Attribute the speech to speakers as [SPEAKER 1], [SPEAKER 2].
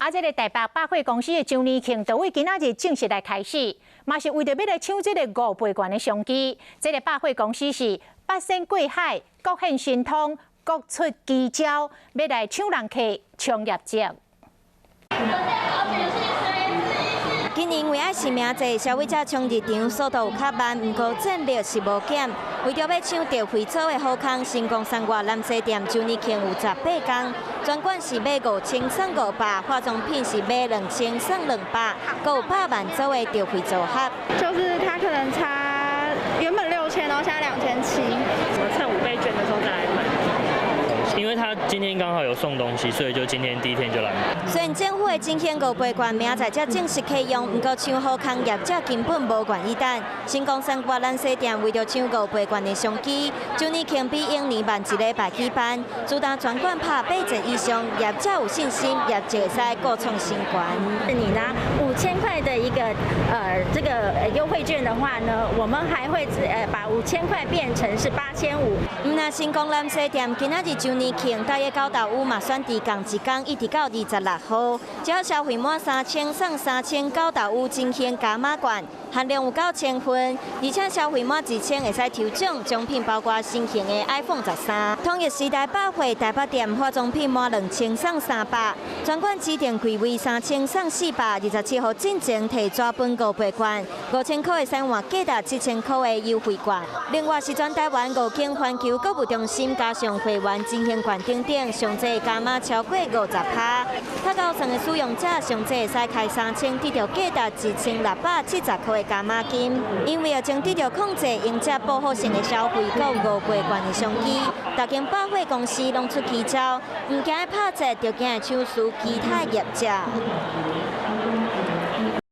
[SPEAKER 1] 这个台北百货公司的周年庆，就为今仔日正式来开始，嘛是为着要来抢这个5倍券的商机。这个百货公司是八仙过海，各显神通，各出奇招，要来抢人客、抢业绩。
[SPEAKER 2] 今年为爱是名济，消费者冲入场速度有较慢，不过战略是无减。为着要抢到会做的好康，新光三越南西店周年庆有18天，专馆是买5000送500，化妆品是买2000送200，还有8万做的优惠组合。
[SPEAKER 3] 就是它可能差原本6000，然后现在2700。
[SPEAKER 4] 我们趁5倍券的时候再来买。因为他今天刚好有送东西，所以就今天第一天就来买。
[SPEAKER 2] 虽然政府的今天5倍券明仔才正式启用，不过抢好康业者根本无愿意等。新光三越南西店为着抢5倍券的商机，周年庆比永年晚1礼拜举办，主打全馆拍8折以上，业者有信心，业绩会使各创新高。
[SPEAKER 5] 你拿5000块的一个这个优惠券的话呢，我们还会把5000块变成是8500。
[SPEAKER 2] 那新光南西店今仔日周年庆大约9到5嘛，选伫同一天，一直到26号，只要消费满3000送3000，9到5真现加码券，限量有9000分，而且消费满2000会使抽奖，奖品包括新型的 iPhone 13。统一时代百货台北店化妆品满2000送300，全馆指定柜位3000送400，27号进前摕纸本5倍券，5000块的生活价值7000块的优惠券。另外是全台湾5间环球购物中心加上会员真现券等等，上济加码超过50%。较高层的使用者上济会使开3000，得到价值1670块的加码金。因为要将得到控制赢者报复性的消费，还有5倍券的商机，大间百货公司拢出奇招，唔惊拍折，就惊抢输其他业者。